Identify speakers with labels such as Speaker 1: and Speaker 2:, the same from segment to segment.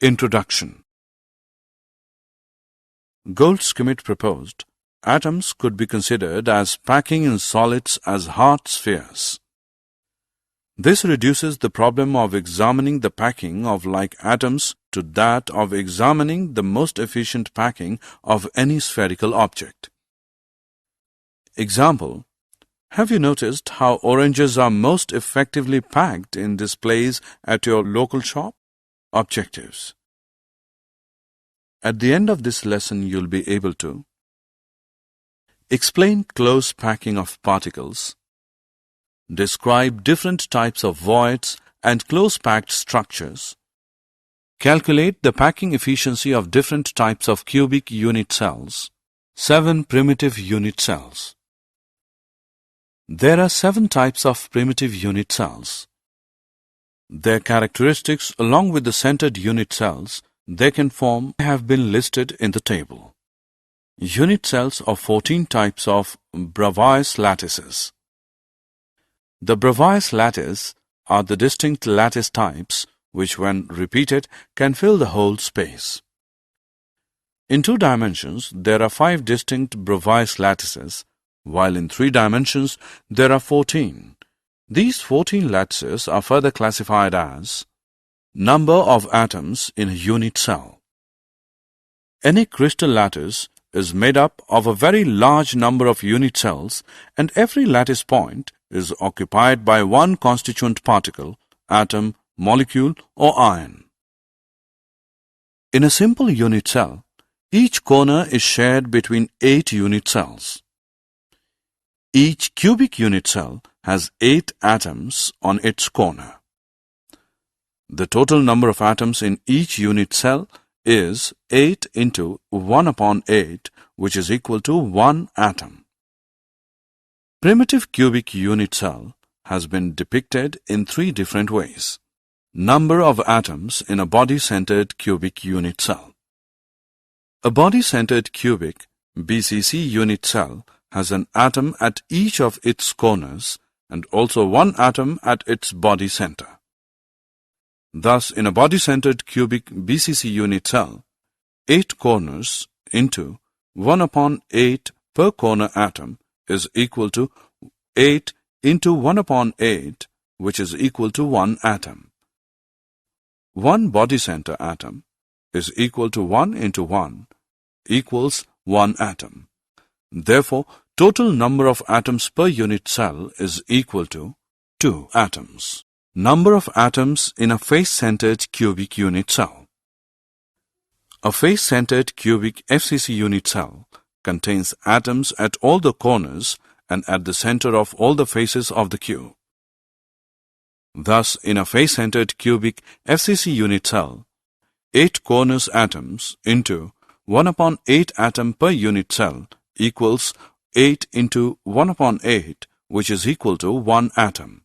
Speaker 1: Introduction. Goldschmidt proposed atoms could be considered as packing in solids as hard spheres. This reduces the problem of examining the packing of like atoms to that of examining the most efficient packing of any spherical object. Example: have you noticed how oranges are most effectively packed in displays at your local shop? Objectives. At the end of this lesson, you'll be able to explain close packing of particles, describe different types of voids and close-packed structures, calculate the packing efficiency of different types of cubic unit cells, 7 primitive unit cells. There are 7 types of primitive unit cells. Their characteristics, along with the centered unit cells they can form, have been listed in the table. Unit cells of 14 types of Bravais lattices. The Bravais lattice are the distinct lattice types which, when repeated, can fill the whole space. In 2 dimensions, there are 5 distinct Bravais lattices, while in 3 dimensions, there are 14. These 14 lattices are further classified as number of atoms in a unit cell. Any crystal lattice is made up of a very large number of unit cells, and every lattice point is occupied by one constituent particle, atom, molecule or ion. In a simple unit cell, each corner is shared between 8 unit cells. Each cubic unit cell has 8 atoms on its corner. The total number of atoms in each unit cell is 8 into 1 upon 8, which is equal to 1 atom. Primitive cubic unit cell has been depicted in 3 different ways. Number of atoms in a body-centered cubic unit cell. A body-centered cubic BCC unit cell has an atom at each of its corners and also 1 atom at its body center. Thus, in a body-centered cubic BCC unit cell, 8 corners into 1 upon 8 per corner atom is equal to 8 into 1 upon 8, which is equal to 1 atom. 1 body center atom is equal to 1 into 1 equals 1 atom. Therefore, total number of atoms per unit cell is equal to 2 atoms. Number of atoms in a face-centered cubic unit cell. A face-centered cubic FCC unit cell contains atoms at all the corners and at the center of all the faces of the cube. Thus, in a face-centered cubic FCC unit cell, 8 corners atoms into 1 upon 8 atom per unit cell equals 8 into 1 upon 8, which is equal to 1 atom.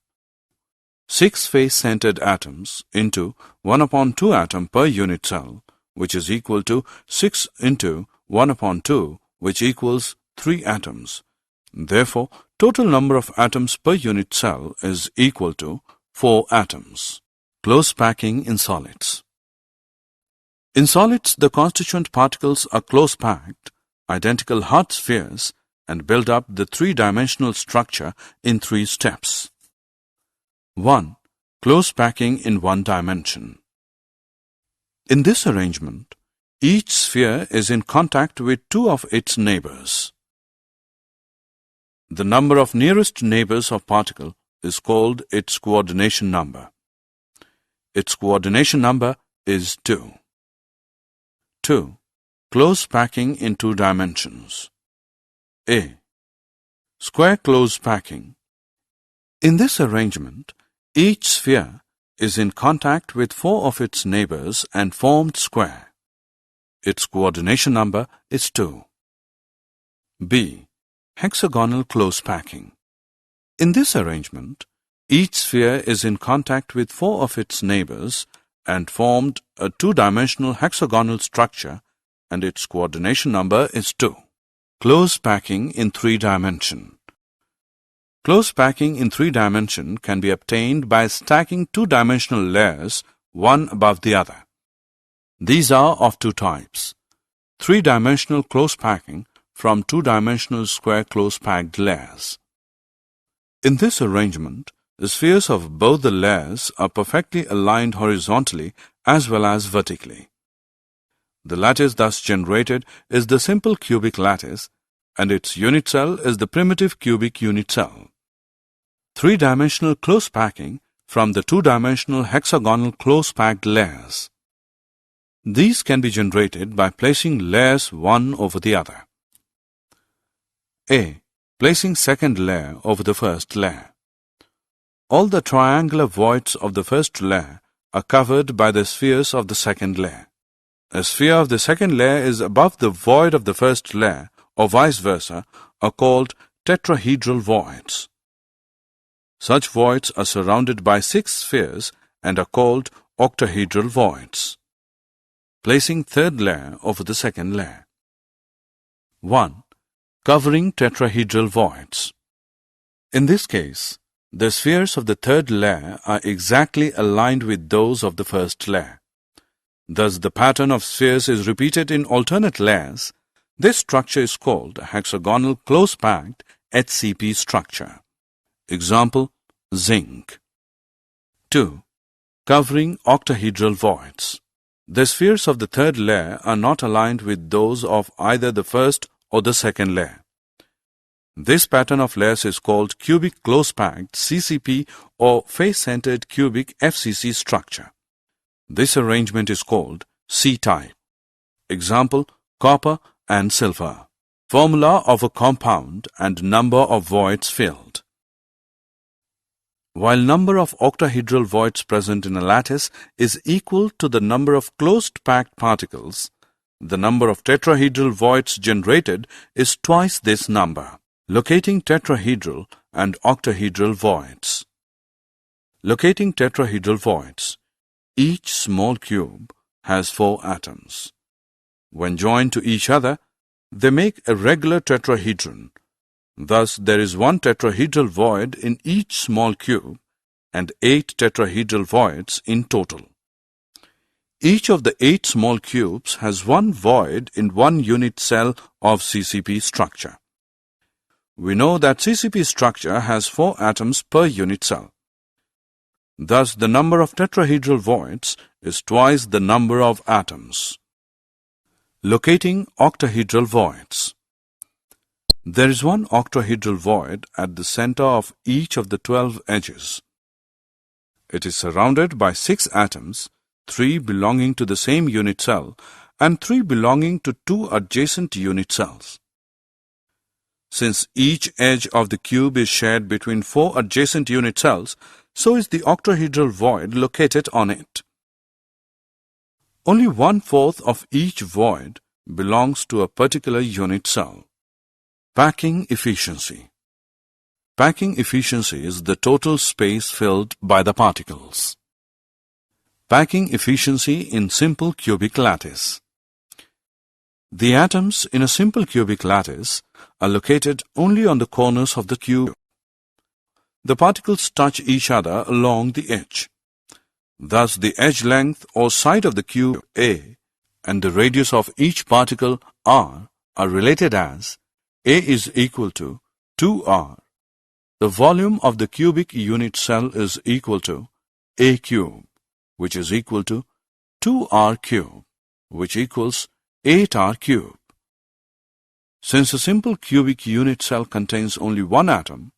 Speaker 1: 6 face-centered atoms into 1 upon 2 atom per unit cell, which is equal to 6 into 1 upon 2, which equals 3 atoms. Therefore, total number of atoms per unit cell is equal to 4 atoms. Close packing in solids. In solids, the constituent particles are close packed, identical hard spheres, and build up the 3-dimensional structure in 3 steps. 1. Close packing in 1 dimension. In this arrangement, each sphere is in contact with 2 of its neighbors. The number of nearest neighbors of particle is called its coordination number. Its coordination number is 2. 2. Close packing in 2 dimensions. A. Square close packing. In this arrangement, each sphere is in contact with 4 of its neighbors and formed square. Its coordination number is 2. B. Hexagonal close packing. In this arrangement, each sphere is in contact with 4 of its neighbors and formed a 2-dimensional hexagonal structure, and its coordination number is 2. Close packing in 3 dimension. Close packing in 3 dimension can be obtained by stacking 2-dimensional layers one above the other. These are of two types: three-dimensional close packing from two-dimensional square close-packed layers. In this arrangement, the spheres of both the layers are perfectly aligned horizontally as well as vertically. The lattice thus generated is the simple cubic lattice, and its unit cell is the primitive cubic unit cell. Three-dimensional close packing from the two-dimensional hexagonal close-packed layers. These can be generated by placing layers one over the other. A. Placing second layer over the first layer. All the triangular voids of the first layer are covered by the spheres of the second layer. A sphere of the second layer is above the void of the first layer, or vice versa, are called tetrahedral voids. Such voids are surrounded by 6 spheres and are called octahedral voids. Placing third layer over the second layer. 1. Covering tetrahedral voids. In this case, the spheres of the third layer are exactly aligned with those of the first layer. Thus, the pattern of spheres is repeated in alternate layers. This structure is called a hexagonal close-packed HCP structure. Example: zinc. 2. Covering octahedral voids. The spheres of the third layer are not aligned with those of either the first or the second layer. This pattern of layers is called cubic close-packed CCP or face-centered cubic FCC structure. This arrangement is called C-type. Example: copper and silver. Formula of a compound and number of voids filled. While number of octahedral voids present in a lattice is equal to the number of closed packed particles, the number of tetrahedral voids generated is twice this number. Locating tetrahedral and octahedral voids. Locating tetrahedral voids. Each small cube has 4 atoms. When joined to each other, they make a regular tetrahedron. Thus, there is 1 tetrahedral void in each small cube and 8 tetrahedral voids in total. Each of the 8 small cubes has 1 void in 1 unit cell of CCP structure. We know that CCP structure has 4 atoms per unit cell. Thus, the number of tetrahedral voids is twice the number of atoms. Locating octahedral voids. There is 1 octahedral void at the center of each of the 12 edges. It is surrounded by 6 atoms, 3 belonging to the same unit cell and 3 belonging to 2 adjacent unit cells. Since each edge of the cube is shared between 4 adjacent unit cells, so is the octahedral void located on it. Only 1/4 of each void belongs to a particular unit cell. Packing efficiency. Packing efficiency is the total space filled by the particles. Packing efficiency in simple cubic lattice. The atoms in a simple cubic lattice are located only on the corners of the cube. The particles touch each other along the edge. Thus, the edge length or side of the cube A and the radius of each particle R are related as A is equal to 2R. The volume of the cubic unit cell is equal to A cube, which is equal to 2R cube, which equals 8R cube. Since a simple cubic unit cell contains only 1 atom,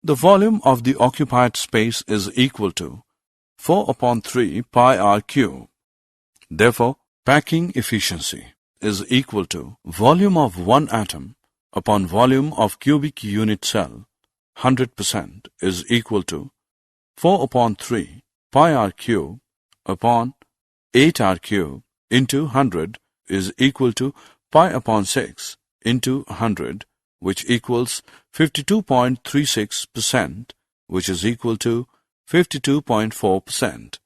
Speaker 1: the volume of the occupied space is equal to 4/3 pi r cube. Therefore, packing efficiency is equal to volume of 1 atom upon volume of cubic unit cell 100% is equal to 4/3 pi r cube upon 8r cube into 100 is equal to pi upon 6 into 100, which equals 52.36%, which is equal to 52.4%.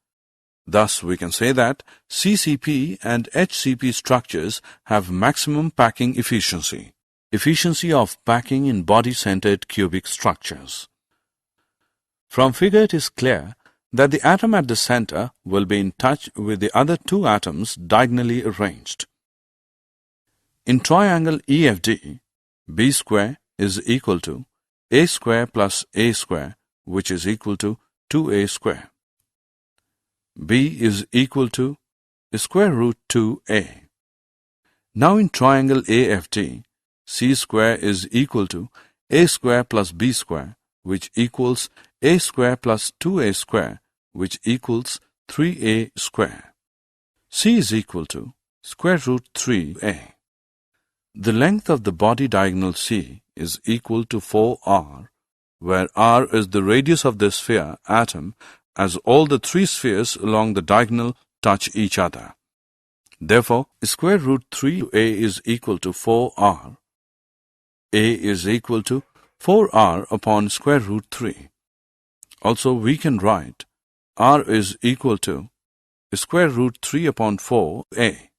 Speaker 1: Thus, we can say that CCP and HCP structures have maximum packing efficiency. Efficiency of packing in body-centered cubic structures. From figure it is clear that the atom at the center will be in touch with the other two atoms diagonally arranged. In triangle EFD, B square is equal to A square plus A square, which is equal to 2A square. B is equal to square root 2A. Now in triangle AFD, C square is equal to A square plus B square, which equals A square plus 2A square, which equals 3A square. C is equal to square root 3A. The length of the body diagonal C is equal to 4R, where R is the radius of the sphere atom, as all the three spheres along the diagonal touch each other. Therefore, square root 3A is equal to 4R. A is equal to 4R upon square root 3. Also, we can write R is equal to square root 3 upon 4A.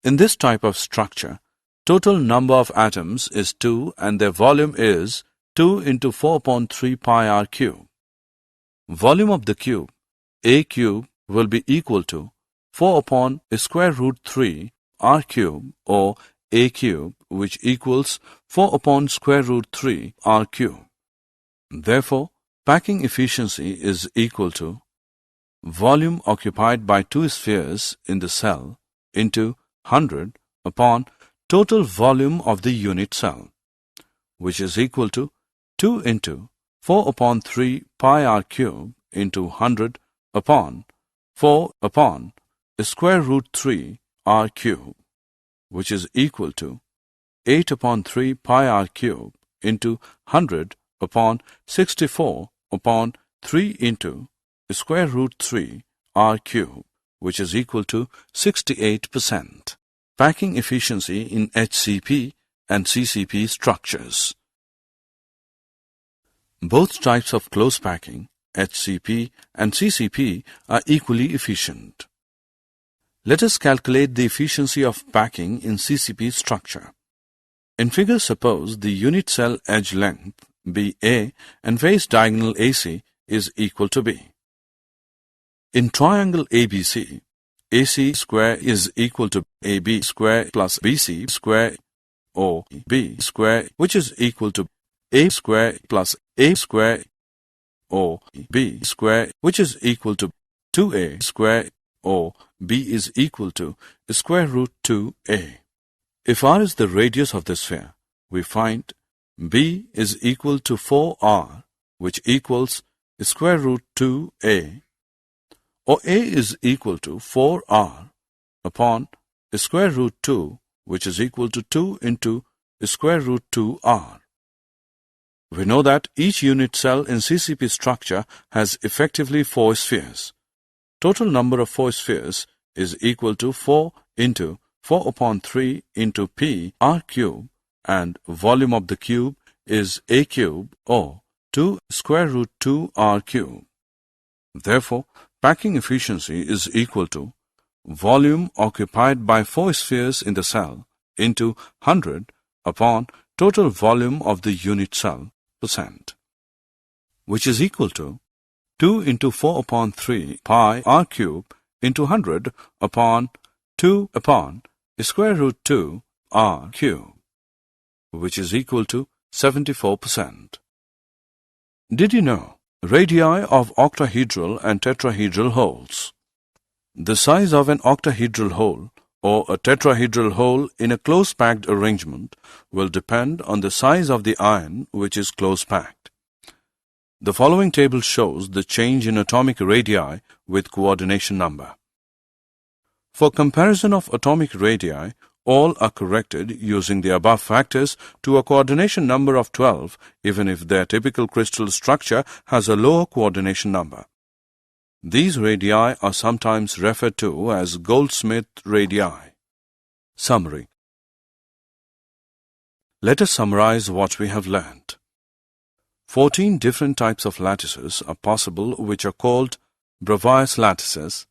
Speaker 1: In this type of structure, total number of atoms is 2 and their volume is 2 into 4 upon 3 pi r cube. Volume of the cube, A cube, will be equal to 4 upon square root 3 r cube, or A cube, which equals 4 upon square root 3 r cube. Therefore, packing efficiency is equal to volume occupied by two spheres in the cell into 100 upon total volume of the unit cell, which is equal to 2 into 4 upon 3 pi r cube into 100 upon 4 upon square root 3 r cube, which is equal to 8 upon 3 pi r cube into 100 upon 64 upon 3 into square root 3 r cube, which is equal to 68%. Packing efficiency in HCP and CCP structures. Both types of close packing, HCP and CCP, are equally efficient. Let us calculate the efficiency of packing in CCP structure. In figure, suppose the unit cell edge length BA and face diagonal AC is equal to B. In triangle ABC, AC square is equal to AB square plus BC square, or B square, which is equal to A square plus A square, or B square, which is equal to 2A square, or B is equal to square root 2A. If R is the radius of the sphere, we find B is equal to 4R, which equals square root 2A, or A is equal to 4R upon square root 2, which is equal to 2 into square root 2R. We know that each unit cell in CCP structure has effectively 4 spheres. Total number of 4 spheres is equal to 4 into 4 upon 3 into P r cube, and volume of the cube is A cube, or 2 square root 2 r cube. Therefore, packing efficiency is equal to volume occupied by 4 spheres in the cell into 100 upon total volume of the unit cell %, which is equal to 2 into 4 upon 3 pi r cube into 100 upon 2 upon square root 2 r cube, which is equal to 74%. Did you know radii of octahedral and tetrahedral holes? The size of an octahedral hole or a tetrahedral hole in a close-packed arrangement will depend on the size of the ion which is close-packed. The following table shows the change in atomic radii with coordination number. For comparison of atomic radii, all are corrected using the above factors to a coordination number of 12, even if their typical crystal structure has a lower coordination number. These radii are sometimes referred to as Goldsmith radii. Summary. Let us summarize what we have learnt. 14 different types of lattices are possible, which are called Bravais lattices.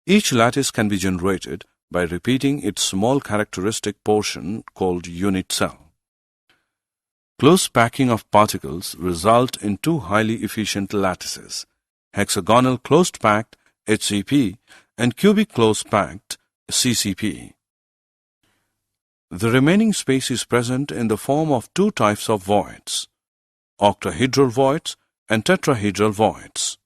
Speaker 1: Each lattice can be generated by repeating its small characteristic portion called unit cell. Close packing of particles result in 2 highly efficient lattices, hexagonal closed-packed HCP, and cubic closed-packed CCP. The remaining space is present in the form of two types of voids, octahedral voids and tetrahedral voids.